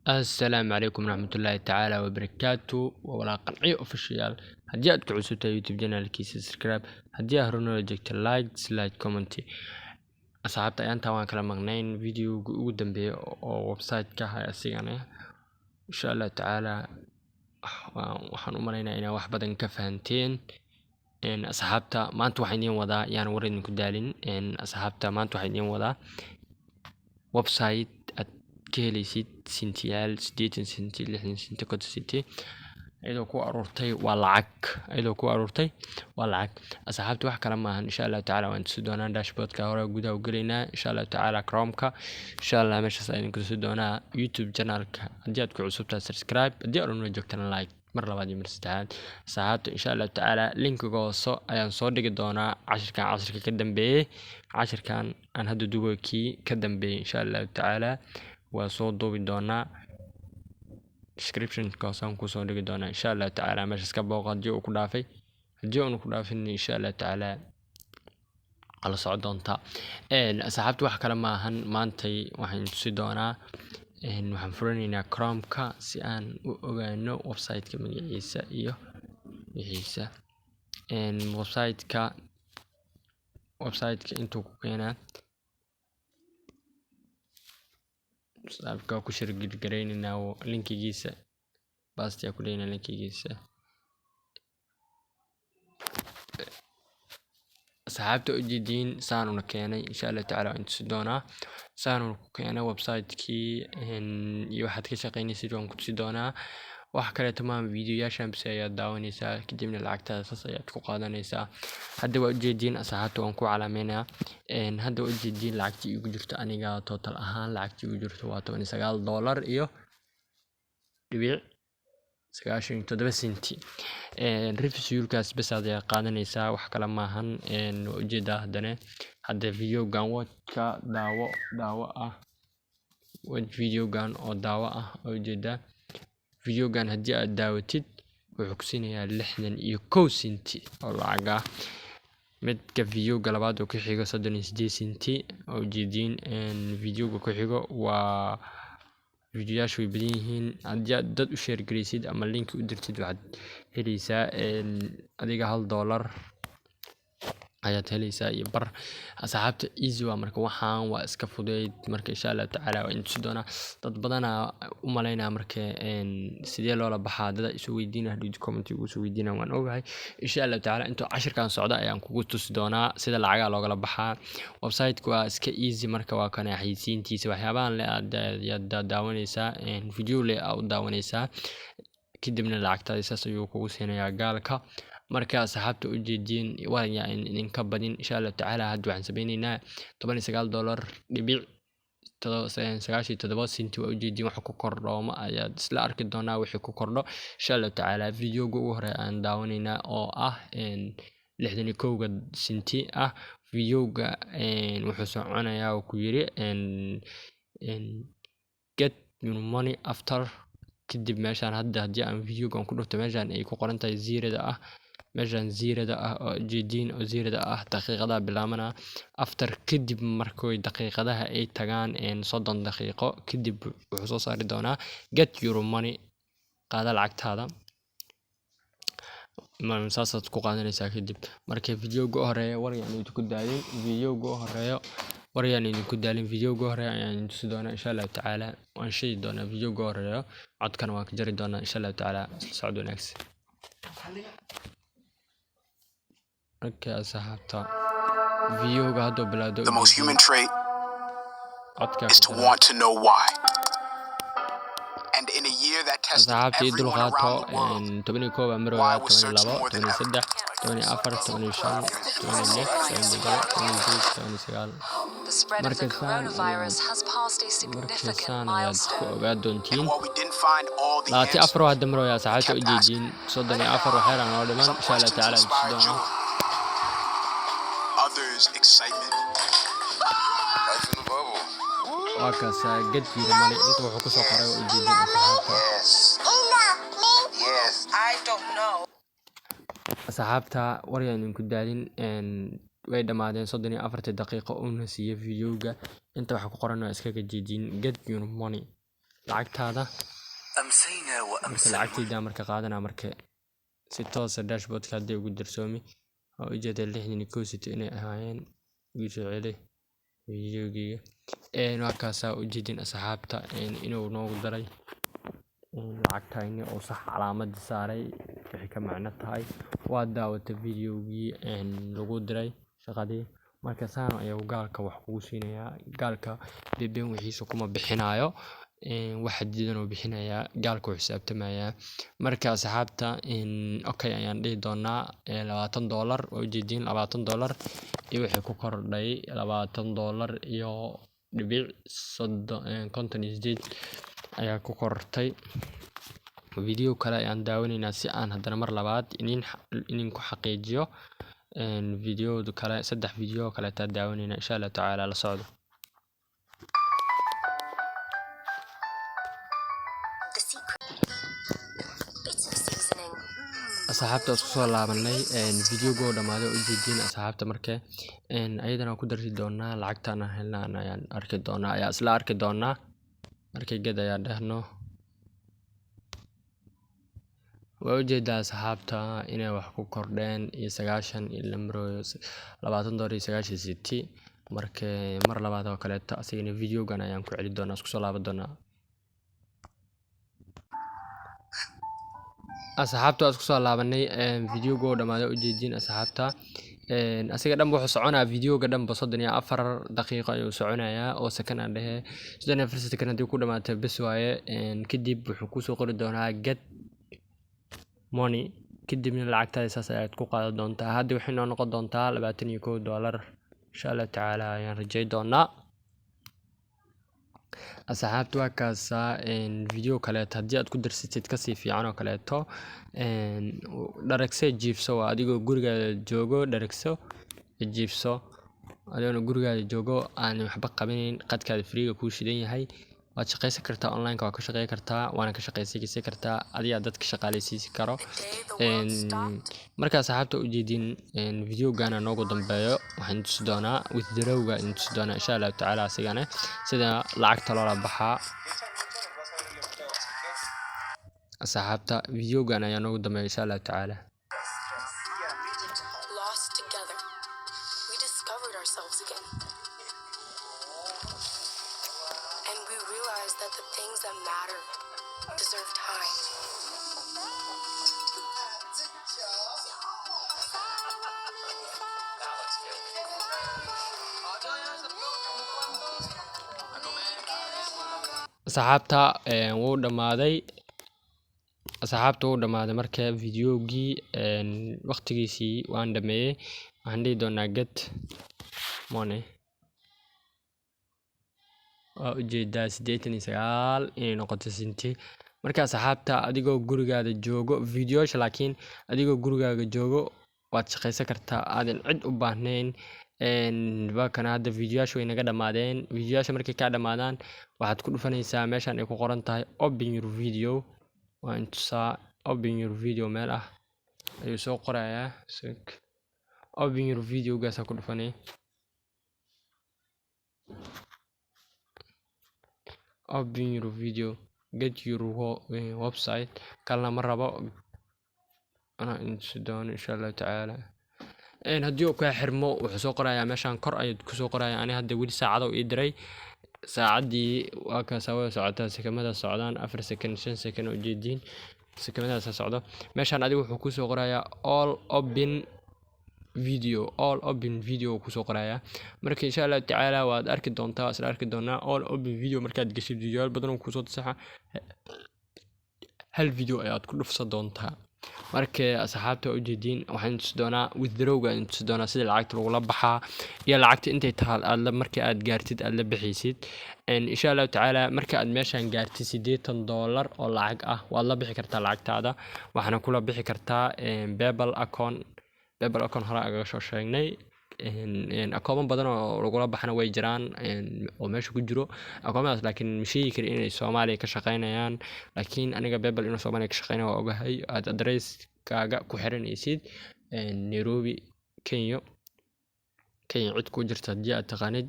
السلام عليكم ورحمة الله تعالى وبركاته ولا قنعي اوفيشال هدي aad ku cusubtahay youtube channelkiisa subscribe hadii aad horno joogto like dislike comment asxaabta ayanta waan kala maqnayn videoga ugu dambeeyay oo website ka hay asigana insha Allah taala waxaan u maleynaa inaan wax badan ka fahanteen asxaabta maanta waxaan idin wadaa yaan war idin ku daalin asxaabta maanta waxaan idin wadaa website كهليسيد سنتيال 80 سنتي 60 سنتي كود سنتي ايدو كو ارورتي waa lacag asxaabta wax kala maahan insha Allah taala waan tusi doonaa dashboardka hore gudaha u galeynaa insha Allah taala Chrome-ka insha Allah meeshaas ayaan ku tusi doonaa YouTube channel-ka hadii aad ku cusubtahay subscribe hadii aad una joogtana like mar labaad iyo mar saddexaad asxaabta insha Allah taala linkiga hoose ayaan soo dhigi doonaa cashirka ka dambeeyay cashirkan aan hadda duubkii ka dambeeyay insha Allah taala waa soo duubi doonaa description ka soo ku soo dhigi doonaa insha Allah taala meesha ka booqo hadii uu ku dhaafin insha Allah taala ala soo doonta asxaabtu wax kala maahan maantay waxaan tusi doonaa waxaan furanaynaa Chrome-ka si aan u ogaano website-ka magaciisa iyo wixiisa website-ka intuu ku keenaa sababka ku shirgid gareynina linkigiisa basta ku leeyna linkigiisa asxaabta ujeedin saan una keenay insha Allah taala inta si doona saan una keenay website-kii iyo waxaad ka shaqeynaysid waan ku tusi doonaa wax kale tamaam videoyaashan bisi ayaad daawanaysaa kadibna lacagtaada saas ayaad ku qaadanaysaa hadda waa ujeedin asxaabta waan ku calaameynaa hadda waa ujeedin lacagtii igu jirto aniga total ahaan lacagtii igu jirto waa $19 iyo dhibic 97 senti reviewkaas bas aad qaadanaysaa wax kala maahan ujeeda hadda videogan wadka daawo ah ujeeda videogan hadii aad daawatid wuxuu ku siinayaa 61 senti oo lacag ah midka videoga labaad oo ku xigo 38 senti oo ujeedin videoga ku xigo waa videoyaashu way badan yihiin hadii aad dad u share gareysid ama link u dirtid waxaad helaysaa adiga $1 ayaad helaysaa iyo bar asxaabta easy waa marka waxaan waa iska fudeyd marka insha Allah taala waa inta doona dad badan u maleynaa marka sidee loola baxaa dad isu weydiinaa hadii comment ugu soo weydiinaa waan ogahay insha Allah taala inta cashirkan socda ayaan kugu tusi doonaa sida lacag looga baxaa website-ku waa iska easy marka waa kana xayisiintiisa waxyaabahan le aad daawanaysaa video le aad daawanaysaa kadibna lacagtaada saas ayuu kugu siinayaa gaalka marka asxaabta ujeedin waa in ka badin insha Allah taala hadda waxaan sameeynaynaa $19 dhibic 97 senti waa ujeedin wax ku kordho ma ayaad isla arki doonaa wixii ku kordho insha Allah taala videoga ugu hore aan daawanayna oo ah 61 senti ah videoga wuxuu soconayaa ku yiri get your money after kadib meeshan hadii aan videogan ku dhufto meeshan ay ku qoran tahay zeerada ah meeshan zeerada ah oo jeedin oo zeerada ah daqiiqada bilaabana after kadib markay daqiiqadaha ay tagaan 30 daqiiqo kadib wuxuu soo saari doonaa get your money qaada lacagtaada ma saasad ku qaadanaysaa kadib marka videoga horeeyo wariyaan idinku daalin videoga hore ayaan tusi doonaa insha Allah taala waan sheegi doonaa videoga horeeyo codkan waan ka jari doonaa insha Allah taala socod wanaagsan okay asxaabta videoga hadda bilaado The most human trait is to want to know why. And in a year that tested everyone around the world, why was searching more than ever? The spread of the coronavirus has passed a significant milestone. And while we didn't find all the answers, we kept asking. Some questions inspired joy, others excitement. Life in the bubble. get your money inta wuxuu ku soo qoray ujeedin asxaabta Yes. I don't know. asxaabta wariyaan idinku daalin way dhamaadeen 34 daqiiqo oo na siiyay videoga inta waxa ku qoran waa iskaga jeedin get your money lacagtaada marka lacagtayda marka qaadana marka si toos ah dashboardka hadii ugu darsoomi oo ujeeda 61 city inay ahaayeen ugu soo celay videogiga waa kaasa ujeedin asxaabta inuu noogu daray lacagtayni oo sax calaamad saaray wixii ka macno tahay waa daawata videogii lagu diray shaqadii marka saan ayaa gaalka wax kugu siinaya gaalka beben wixiisa kuma bixinayo waxa diidan oo bixinaya gaalka uu xisaabtamaya marka asxaabta okay ayaan dhihi doonaa $20 oo jeedin $20 iyo wixii ku kordhay $20 iyo dhibic 58 ayaa ku kortay video kale ayaan daawanayna si aan hadana mar labaad inin ku xaqiijiyo video kale 3 video kale taa daawanayna insha Allah taala la socdo asxaabta isku soo laabanay videogo dhamaado u jeedin asxaabta markay ayadana ku darsi doonaa lacagtana helnaan ayaan arki doonaa ayaa isla arki doonaa markay gad ayaa dhahno waa ujeedaa asxaabta inay wax ku kordheen iyo 90 iyo $20.98 markay mar labaad oo kale asigana videogan ayaan ku celi doonaa isku soo laaban doonaa asxaabta isku soo laabanay videogo dhamaado u jeedin asxaabta asiga dhanba wuxuu soconaa videoga dhanba 34 daqiiqo ayuu soconayaa oo second aan dhahe 34 second hadii ku dhamaatay bas waaye kadib wuxuu ku soo qori doonaa get money kadibna lacagtaada saas ayaad ku qaadan doontaa hadda waxay noo noqon doontaa $21 insha Allah taala ayaan rajay doonaa asxaabta waa kaasa video kale hadii aad ku darsatid ka sii fiican oo kaleeto dhareegso jiifso waa adigoo gurigaaga joogo dhareegso jiifso adigoo gurigaaga joogo aan waxba qabanin qadkaada freega ku shidan yahay waad shaqaysan kartaa online ka waa ka shaqeyn kartaa waana ka shaqaysan kartaa adiga dadka shaqaaleysiin karo marka asxaabta u jeedin videogana noogu dambeeyo waxaan tusi doonaa withdrawga in tusi doonaa insha Allah taala asigana sida lacagta loola baxaa asxaabta videogana ayaa noogu dambeeyo insha Allah taala that the things that matter deserve time. asxaabta wuu dhamaaday marka videogii waqtigiisii waan dhameeyay waxaan dhihi doonaa get money waa ujeedaa 89 inay noqoto sinti marka asxaabta adigoo gurigaada joogo videoyaasha laakiin adigoo gurigaaga joogo waad shaqaysan kartaa aadan cid u baahnayn baakana hadda videoyaasha way naga dhamaadeen videoyaasha markay ka dhamaadaan waxaad ku dhufanaysaa meeshan ay ku qoran tahay open your video waa intusaa open your video meel ah ayuu soo qorayaa open your video gaasa ku dhufanay open your video get your website kalna ma rabo ana intusi doono insha Allah taala haddii uu ka xirmo wuxuu soo qorayaa meeshan kor ayuu ku soo qorayaa ani hadda wili saacado ii diray saacadii waa ka soo socotaa sekamada socdaan 4 second 5 second oo jeedin sekamada socdo meeshan adigu wuxuu ku soo qorayaa all open video ku soo qorayaa marka insha Allah taala waad arki doontaa isla arki doonaa all open video markaad gashay video badan ku soo tasaxa hal video ayaad ku dhufsan doontaa marka asxaabta u jeedin waxaan tusi doonaa withdrawga in tusi doonaa sida lacagta lagu la baxaa iyo lacagta intay tahay aad marka aad gaartid aad la bixisid insha Allah taala marka aad meeshan gaartid $80 oo lacag ah waad la bixi kartaa lacagtaada waxaana kula bixi kartaa PayPal account hore aga soo sheegnay akoomo badan oo lagula baxana way jiraan oo meesha ku jiro akoomadaas laakiin mishii kale inay Soomaaliya ka shaqeynayaan laakiin aniga PayPal inuu Soomaaliya ka shaqeynayo waa ogahay aad address kaaga ku xiranaysid Nairobi Kenya cid ku jirta hadii aad taqaanid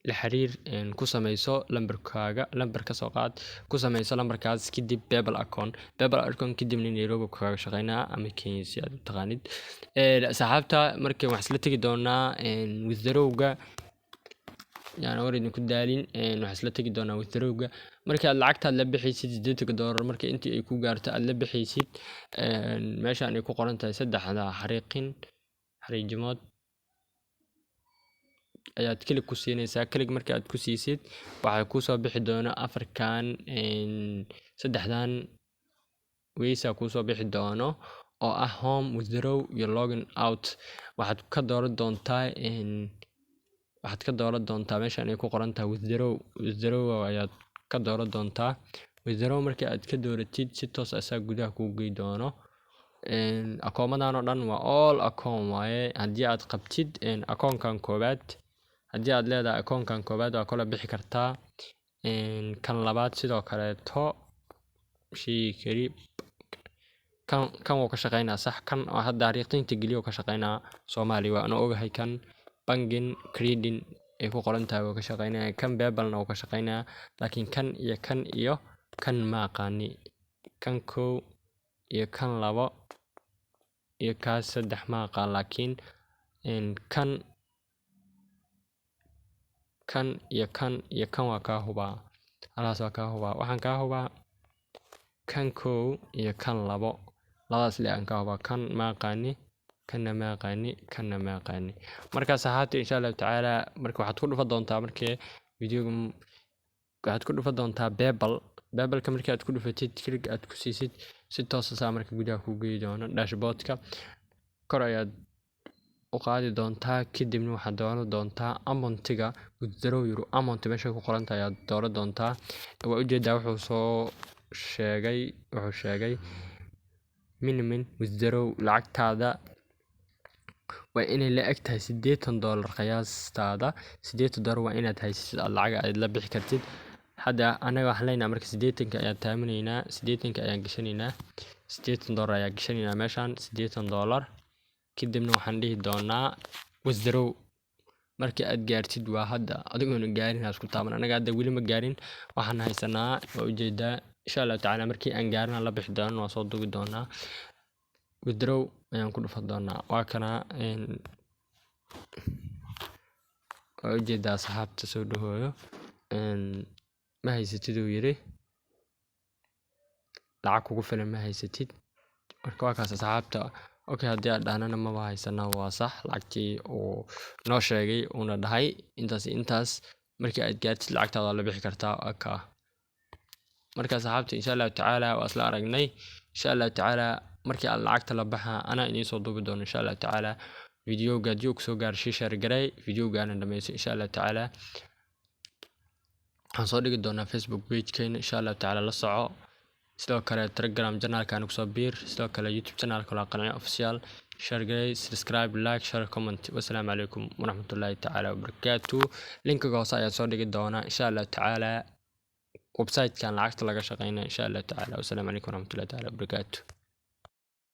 la xiriir ku samayso lambarkaaga lambar ka soo qaad ku samayso lambarkaas kadib PayPal account kadibna Nairobi kaga shaqeynaa ama Kenya si aad u taqaanid asxaabta markii wax isla tagi doonaa withdrawga yani wareedin ku daalin wax isla tagi doonaa withdrawga markii aad lacagta la bixaysid $80 markii intii ay ku gaarto aad la bixaysid meeshaan ay ku qoran tahay saddexda xariijimood ayaad klik ku siinaysaa klik markii aad ku siisid waxa ku soo bixi doona afarkan saddexdan waysa ku soo bixi doono oo ah home withdraw iyo login out waxaad ka dooran doontaa meeshaan ay ku qoran tahay withdraw ayaad ka dooran doontaa withdraw markii aad ka dooratid si toos ah asaa gudaha ku geey doono akoomadan oo dhan waa all account waaye haddii aad qabtid akoonkan koobaad haddii aad leedahay akoonkan koobaad waa kala bixi kartaa kan labaad sidoo kale to kari kan wuu ka shaqeynaa sax kan oo hadda ariiqinta geliyo ka shaqeynaa Soomaali waa ana ogahay kan bangin credit ay ku qoran tahay wuu ka shaqeynaa kan PayPalna wuu ka shaqeynaa laakiin kan iyo kan ma aqaani kan koow iyo kan labo iyo kaas saddex ma aqaan laakiin kan iyo kan waa ka hubaa halaas waa ka hubaa waxaan ka hubaa kan koow iyo kan labo labadaas le aan ka hubaa kan ma aqaani kana ma aqaani marka saxaabta insha Allah taala marka waxaad ku dhufan doontaa markii videoga waxaad ku dhufan doontaa PayPal ka markii aad ku dhufatid klik aad ku siisid si toos ah marka gudaha ku geey doono dashboardka kor ayaad u qaadi doontaa kadibna waxaad dooran doontaa amountiga withdraw amount meesha ku qoran tahay aad dooran doontaa waa ujeedaa wuxuu sheegay minimum withdraw lacagtaada waa inay la eg tahay $80 qiyaastaada $80 waa inaad haysid lacag aad la bixi kartid hadda anaga waxaan leenahay marka 80 ayaan taaminaynaa 80 ayaan gashanaynaa $80 ayaan gashanaynaa meeshaan $80 kadibna waxaan dhihi doonaa withdraw markii aad gaartid waa hadda adigoona gaarin isku taaban anaga hadda weli ma gaarin waxaan haysanaa waa ujeedaa insha Allah taala markii aan gaarna la bixi doono waa soo dugi doonaa withdraw ayaan ku dhufan doonaa waa kana waa ujeedaa saxaabta soo dhahooyo ma haysatid uu yiri lacag kugu filan ma haysatid marka waa kaas saxaabta okay haddii aad dhahnana ma haysanaa waa sax lacagtii uu noo sheegay uuna dhahay intaas markii aad gaartid lacagtaada la bixi kartaa aka marka saxaabta insha Allah taala waa isla aragnay insha Allah taala markii aad lacagta la baxa ana inii soo duubi doono insha Allah taala videoga hadii uu soo gaar share garay videogaana dhameeyo insha Allah taala waxaan soo dhigi doonaa Facebook page keena insha Allah taala la soco sidoo kale Telegram channelka ku soo biir sidoo kale YouTube channelka la qanay official share garay subscribe like share comment wassalaamu calaykum waraxmatullaahi taala wabarakaatuh linkiga hoose ayaa soo dhigi doonaa insha Allah taala website kan lacagta laga shaqeynaa insha Allah taala wassalaamu calaykum waraxmatullaahi taala wabarakaatuh